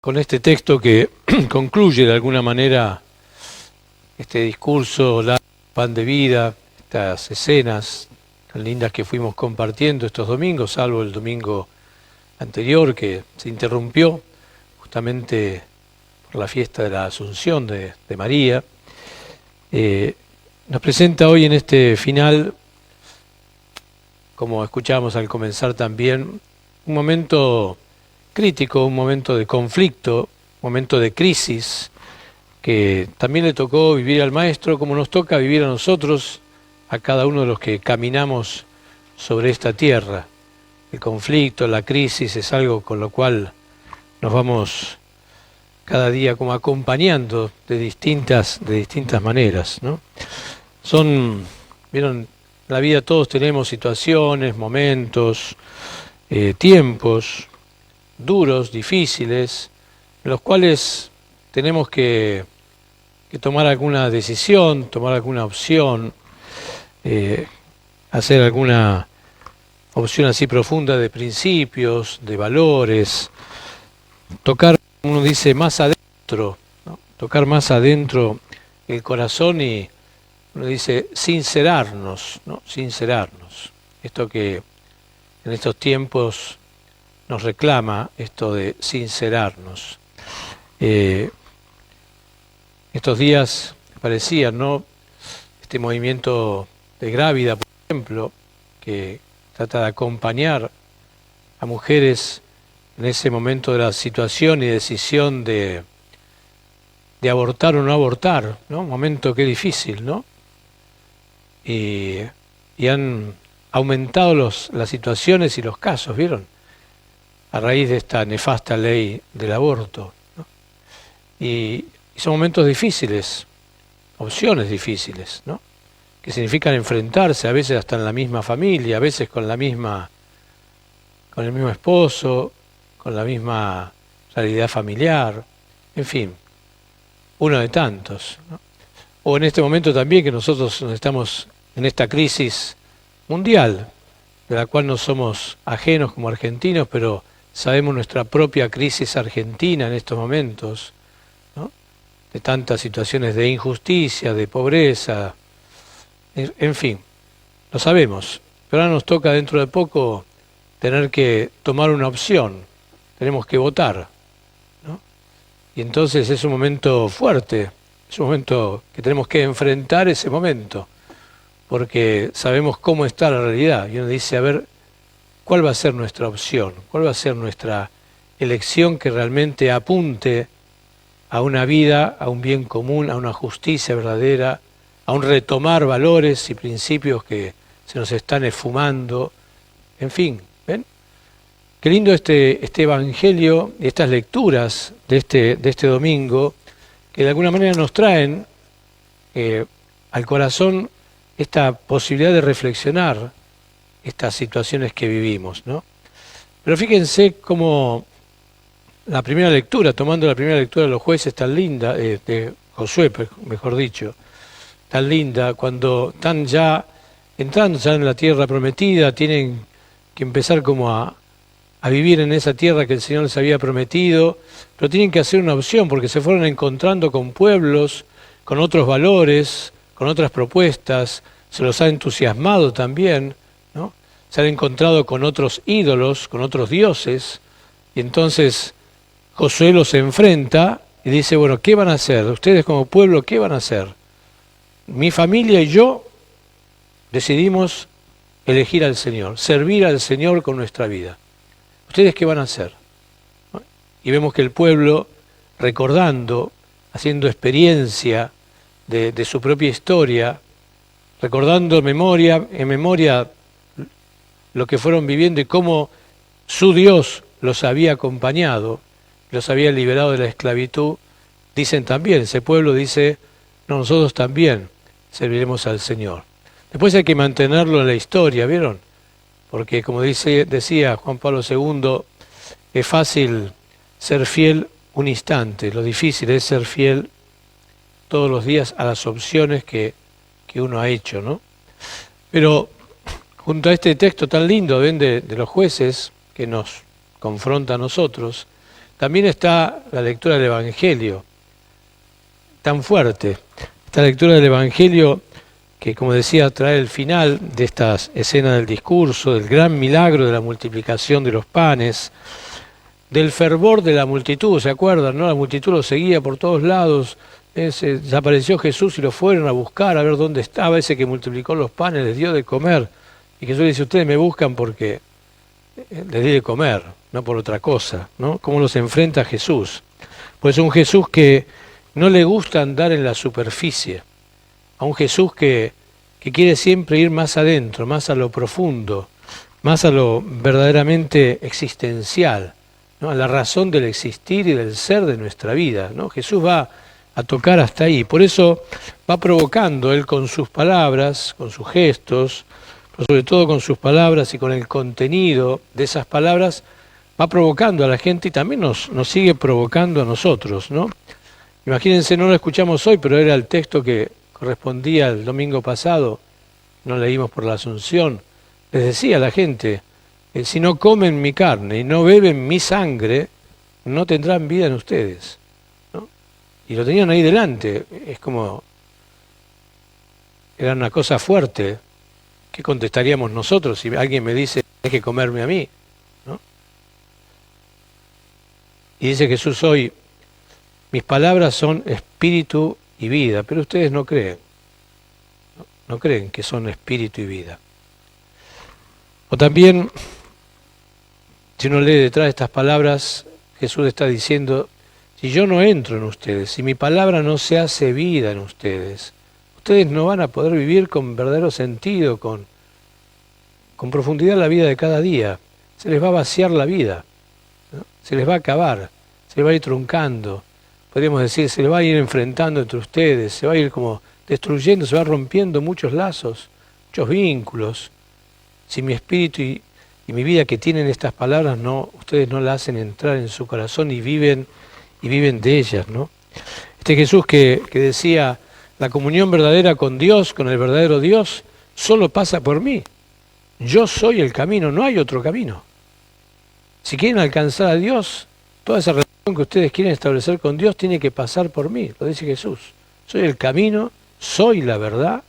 con este texto que concluye de alguna manera este discurso, la pan de vida, estas escenas tan lindas que fuimos compartiendo estos domingos, salvo el domingo anterior que se interrumpió justamente por la fiesta de la Asunción de María. Nos presenta hoy en este final, como escuchábamos al comenzar también, un momento crítico, un momento de conflicto, un momento de crisis, que también le tocó vivir al Maestro, como nos toca vivir a nosotros, a cada uno de los que caminamos sobre esta tierra. El conflicto, la crisis es algo con lo cual nos vamos cada día como acompañando de distintas maneras, ¿no? Vieron, en la vida todos tenemos situaciones, momentos, tiempos duros, difíciles, en los cuales tenemos que tomar alguna decisión, tomar alguna opción, hacer alguna opción así profunda de principios, de valores, tocar, uno dice, más adentro, ¿no? Tocar más adentro el corazón y uno dice sincerarnos, ¿no? Sincerarnos. Esto que en estos tiempos nos reclama, esto de sincerarnos. Estos días parecían, ¿no? Este movimiento de Grávida, por ejemplo, que trata de acompañar a mujeres en ese momento de la situación y decisión de abortar o no abortar, ¿no? Un momento que difícil, ¿no? Y han aumentado las situaciones y los casos, ¿vieron? A raíz de esta nefasta ley del aborto, ¿no? Y son momentos difíciles, opciones difíciles, ¿no? Que significan enfrentarse, a veces hasta en la misma familia, a veces con el mismo esposo, con la misma realidad familiar, en fin, uno de tantos, ¿no? O en este momento también que nosotros estamos en esta crisis mundial, de la cual no somos ajenos como argentinos, pero sabemos nuestra propia crisis argentina en estos momentos, ¿no? De tantas situaciones de injusticia, de pobreza, en fin, lo sabemos. Pero ahora nos toca dentro de poco tener que tomar una opción, tenemos que votar, ¿no? Y entonces es un momento fuerte, es un momento que tenemos que enfrentar ese momento, porque sabemos cómo está la realidad. Y uno dice, a ver, ¿cuál va a ser nuestra opción? ¿Cuál va a ser nuestra elección que realmente apunte a una vida, a un bien común, a una justicia verdadera, a un retomar valores y principios que se nos están esfumando? En fin, ¿ven? Qué lindo este evangelio y estas lecturas de este domingo, que de alguna manera nos traen al corazón esta posibilidad de reflexionar estas situaciones que vivimos, ¿no? Pero fíjense cómo la primera lectura, tomando la primera lectura de los jueces tan linda, de Josué, mejor dicho, tan linda, cuando están ya entrando ya en la tierra prometida, tienen que empezar como a vivir en esa tierra que el Señor les había prometido, pero tienen que hacer una opción porque se fueron encontrando con pueblos, con otros valores, con otras propuestas, se los ha entusiasmado también, ¿no? Se han encontrado con otros ídolos, con otros dioses, y entonces Josué los enfrenta y dice, bueno, ¿qué van a hacer? Ustedes como pueblo, ¿qué van a hacer? Mi familia y yo decidimos elegir al Señor, servir al Señor con nuestra vida. ¿Ustedes qué van a hacer? Y vemos que el pueblo, recordando, haciendo experiencia de su propia historia, recordando en memoria lo que fueron viviendo y cómo su Dios los había acompañado, los había liberado de la esclavitud, dicen también, ese pueblo dice, no, nosotros también serviremos al Señor. Después hay que mantenerlo en la historia, ¿vieron? Porque como decía Juan Pablo II, es fácil ser fiel un instante, lo difícil es ser fiel todos los días a las opciones que uno ha hecho, ¿no? Pero junto a este texto tan lindo, ven, de los jueces, que nos confronta a nosotros, También está la lectura del Evangelio, tan fuerte. Esta lectura del Evangelio que, como decía, trae el final de esta escena del discurso, del gran milagro de la multiplicación de los panes, del fervor de la multitud, ¿se acuerdan? ¿No? La multitud lo seguía por todos lados, desapareció Jesús y lo fueron a buscar a ver dónde estaba ese que multiplicó los panes, les dio de comer. Y Jesús dice, ustedes me buscan porque les di de comer, no por otra cosa, ¿no? ¿Cómo los enfrenta Jesús? Pues un Jesús que no le gusta andar en la superficie, a un Jesús que quiere siempre ir más adentro, más a lo profundo, más a lo verdaderamente existencial, ¿no? A la razón del existir y del ser de nuestra vida, ¿no? Jesús va a tocar hasta ahí, por eso va provocando Él con sus palabras, con sus gestos, pero sobre todo con sus palabras y con el contenido de esas palabras, va provocando a la gente y también nos sigue provocando a nosotros, ¿no? Imagínense, no lo escuchamos hoy, pero era el texto que correspondía al domingo pasado, no leímos por la Asunción. Les decía a la gente, si no comen mi carne y no beben mi sangre, no tendrán vida en ustedes, ¿no? Y lo tenían ahí delante, es como, era una cosa fuerte. ¿Qué contestaríamos nosotros si alguien me dice, hay que comerme a mí, ¿no? Y dice Jesús hoy, mis palabras son espíritu y vida, pero ustedes no creen. No creen que son espíritu y vida. O también, si uno lee detrás de estas palabras, Jesús está diciendo, si yo no entro en ustedes, si mi palabra no se hace vida en ustedes, ustedes no van a poder vivir con verdadero sentido, con profundidad la vida de cada día. Se les va a vaciar la vida, ¿no? Se les va a acabar, se les va a ir truncando. Podríamos decir, se les va a ir enfrentando entre ustedes, se va a ir como destruyendo, se va rompiendo muchos lazos, muchos vínculos. Si mi espíritu y mi vida que tienen estas palabras, ustedes no la hacen entrar en su corazón y viven de ellas, ¿no? Este Jesús que decía, la comunión verdadera con Dios, con el verdadero Dios, solo pasa por mí. Yo soy el camino, no hay otro camino. Si quieren alcanzar a Dios, toda esa relación que ustedes quieren establecer con Dios tiene que pasar por mí, lo dice Jesús. Soy el camino, soy la verdad,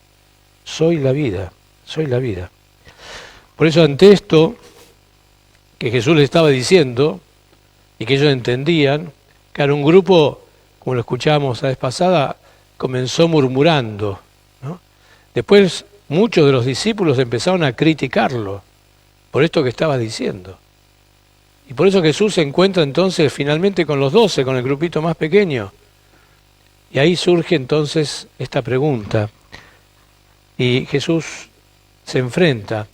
soy la vida, soy la vida. Por eso ante esto que Jesús les estaba diciendo y que ellos entendían, claro, un grupo, como lo escuchábamos la vez pasada, comenzó murmurando, ¿no? Después muchos de los discípulos empezaron a criticarlo por esto que estaba diciendo. Y por eso Jesús se encuentra entonces finalmente con los 12, con el grupito más pequeño. Y ahí surge entonces esta pregunta. Y Jesús se enfrenta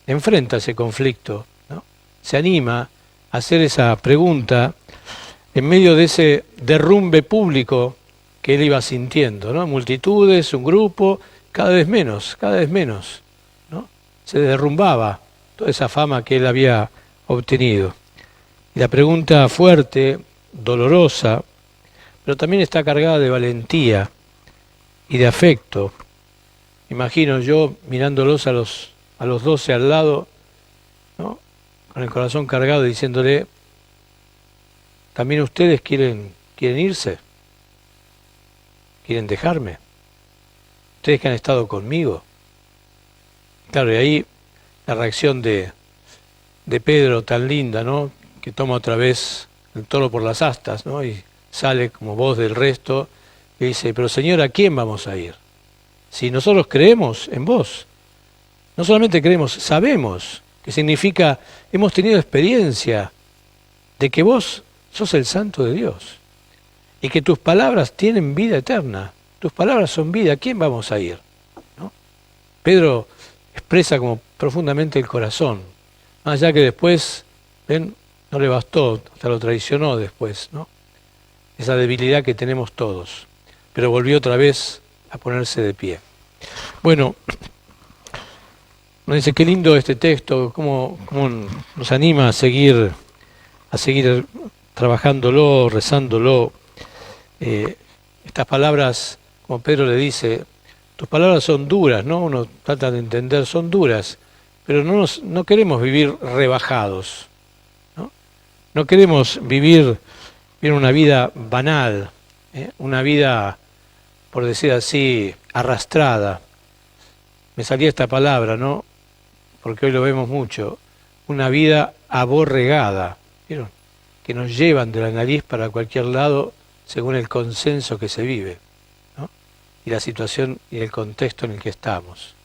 ese conflicto, ¿no? Se anima a hacer esa pregunta en medio de ese derrumbe público que él iba sintiendo, ¿no? Multitudes, un grupo, cada vez menos, ¿no? Se derrumbaba toda esa fama que él había obtenido. Y la pregunta fuerte, dolorosa, pero también está cargada de valentía y de afecto. Imagino yo mirándolos a los 12 al lado, ¿no? Con el corazón cargado, diciéndole, ¿también ustedes quieren irse? ¿Quieren dejarme? Ustedes que han estado conmigo. Claro, y ahí la reacción de Pedro tan linda, ¿no? Que toma otra vez el toro por las astas, ¿no? Y sale como voz del resto y dice, pero Señor, ¿a quién vamos a ir? Si nosotros creemos en vos, no solamente creemos, sabemos, que significa, hemos tenido experiencia de que vos sos el Santo de Dios y que tus palabras tienen vida eterna, tus palabras son vida, ¿a quién vamos a ir? ¿No? Pedro expresa como profundamente el corazón, más allá que después, ven, no le bastó, hasta lo traicionó después, ¿no? Esa debilidad que tenemos todos, pero volvió otra vez a ponerse de pie. Bueno, nos dice, qué lindo este texto, cómo nos anima a seguir trabajándolo, rezándolo. Estas palabras, como Pedro le dice, tus palabras son duras, ¿no? Uno trata de entender, son duras, pero no queremos vivir rebajados, ¿no? No queremos vivir viven una vida banal, una vida, por decir así, arrastrada. Me salía esta palabra, ¿no? Porque hoy lo vemos mucho. Una vida aborregada, ¿vieron? Que nos llevan de la nariz para cualquier lado según el consenso que se vive, ¿no? Y la situación y el contexto en el que estamos,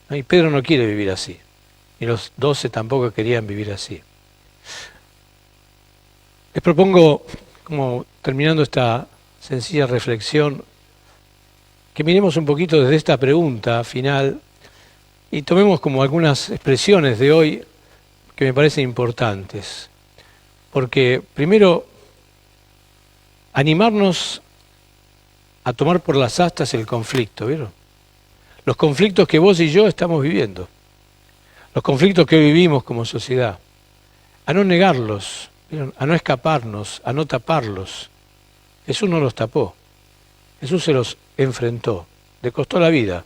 ¿no? Y Pedro no quiere vivir así. Y los 12 tampoco querían vivir así. Les propongo, como terminando esta sencilla reflexión, que miremos un poquito desde esta pregunta final y tomemos como algunas expresiones de hoy que me parecen importantes. Porque primero, animarnos a tomar por las astas el conflicto, ¿vieron? Los conflictos que vos y yo estamos viviendo, los conflictos que hoy vivimos como sociedad, a no negarlos, ¿vieron? A no escaparnos, a no taparlos. Jesús no los tapó, Jesús se los enfrentó, le costó la vida,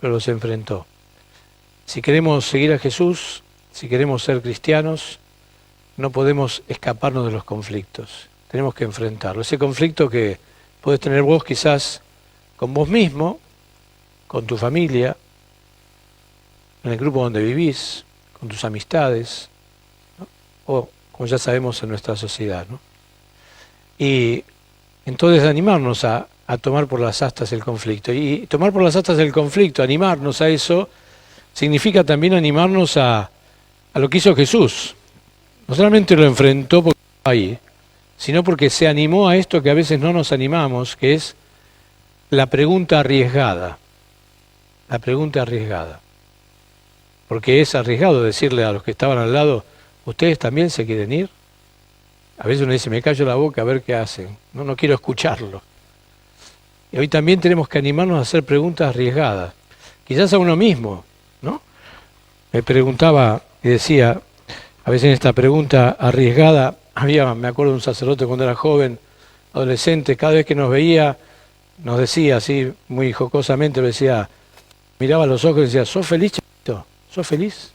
pero los enfrentó. Si queremos seguir a Jesús, si queremos ser cristianos, no podemos escaparnos de los conflictos, tenemos que enfrentarlo. Ese conflicto que podés tener vos quizás con vos mismo, con tu familia, en el grupo donde vivís, con tus amistades, ¿no? O, como ya sabemos, en nuestra sociedad, ¿no? Y entonces animarnos a tomar por las astas el conflicto. Y tomar por las astas el conflicto, animarnos a eso, significa también animarnos a lo que hizo Jesús. No solamente lo enfrentó porque estaba ahí, sino porque se animó a esto que a veces no nos animamos, que es la pregunta arriesgada. La pregunta arriesgada. Porque es arriesgado decirle a los que estaban al lado, ¿ustedes también se quieren ir? A veces uno dice, me callo la boca a ver qué hacen. No quiero escucharlo. Y hoy también tenemos que animarnos a hacer preguntas arriesgadas. Quizás a uno mismo, ¿no? Me preguntaba y decía, a veces en esta pregunta arriesgada, me acuerdo de un sacerdote cuando era joven, adolescente, cada vez que nos veía, nos decía así, muy jocosamente, decía, miraba a los ojos y decía, ¿sos feliz, chiquito? ¿Sos feliz?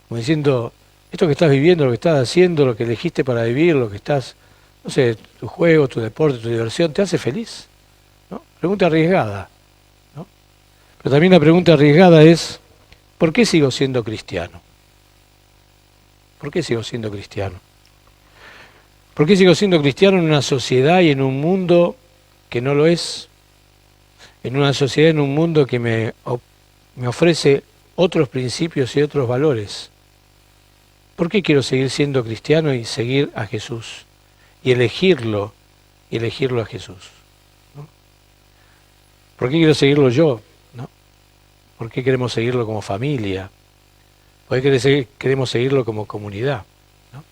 Como diciendo, esto que estás viviendo, lo que estás haciendo, lo que elegiste para vivir, lo que estás, no sé, tu juego, tu deporte, tu diversión, ¿te hace feliz? ¿No? Pregunta arriesgada, ¿no? Pero también la pregunta arriesgada es, ¿por qué sigo siendo cristiano? ¿Por qué sigo siendo cristiano? ¿Por qué sigo siendo cristiano en una sociedad y en un mundo que no lo es? En una sociedad, en un mundo que me ofrece otros principios y otros valores. ¿Por qué quiero seguir siendo cristiano y seguir a Jesús? Y elegirlo a Jesús, ¿no? ¿Por qué quiero seguirlo yo? ¿No? ¿Por qué queremos seguirlo como familia? ¿Por qué queremos seguirlo como comunidad? ¿No?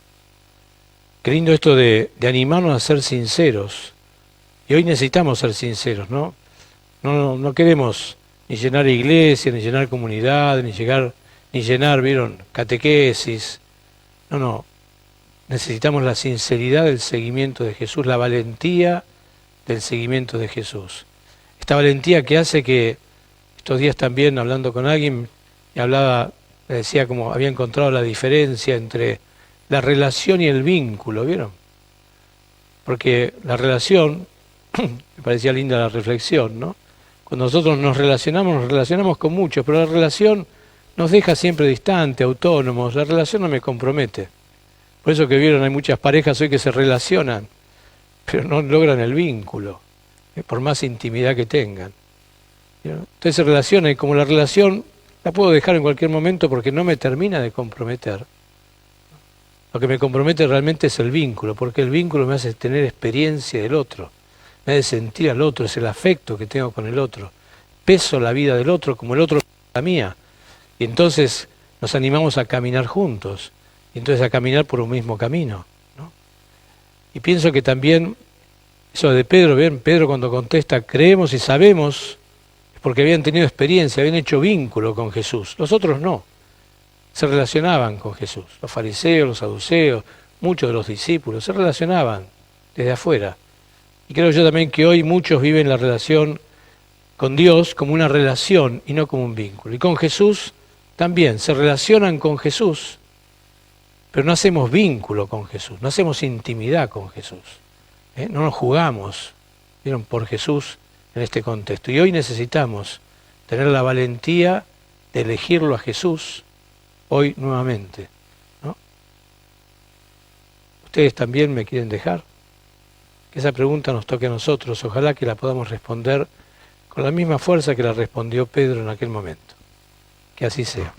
Qué lindo esto de animarnos a ser sinceros. Y hoy necesitamos ser sinceros, ¿no? No queremos ni llenar iglesia, ni llenar comunidad, ni llenar, ¿vieron?, catequesis. No. Necesitamos la sinceridad del seguimiento de Jesús, la valentía del seguimiento de Jesús. Esta valentía que hace que, estos días también hablando con alguien, me decía como había encontrado la diferencia entre la relación y el vínculo, ¿vieron? Porque la relación, me parecía linda la reflexión, ¿no? Cuando nosotros nos relacionamos con muchos, pero la relación nos deja siempre distante, autónomos, la relación no me compromete. Por eso que vieron, hay muchas parejas hoy que se relacionan, pero no logran el vínculo, por más intimidad que tengan. Entonces se relaciona y como la relación la puedo dejar en cualquier momento porque no me termina de comprometer. Lo que me compromete realmente es el vínculo, porque el vínculo me hace tener experiencia del otro, me hace sentir al otro, es el afecto que tengo con el otro. Peso la vida del otro como el otro la mía. Y entonces nos animamos a caminar juntos, y entonces a caminar por un mismo camino, ¿no? Y pienso que también, eso de Pedro, ¿ven? Pedro cuando contesta, creemos y sabemos, es porque habían tenido experiencia, habían hecho vínculo con Jesús. Los otros no, se relacionaban con Jesús. Los fariseos, los saduceos, muchos de los discípulos, se relacionaban desde afuera. Y creo yo también que hoy muchos viven la relación con Dios como una relación y no como un vínculo. Y con Jesús también, se relacionan con Jesús, pero no hacemos vínculo con Jesús, no hacemos intimidad con Jesús. No nos jugamos, ¿vieron?, por Jesús en este contexto. Y hoy necesitamos tener la valentía de elegirlo a Jesús hoy nuevamente, ¿no? ¿Ustedes también me quieren dejar? Que esa pregunta nos toque a nosotros. Ojalá que la podamos responder con la misma fuerza que la respondió Pedro en aquel momento. Que así sea.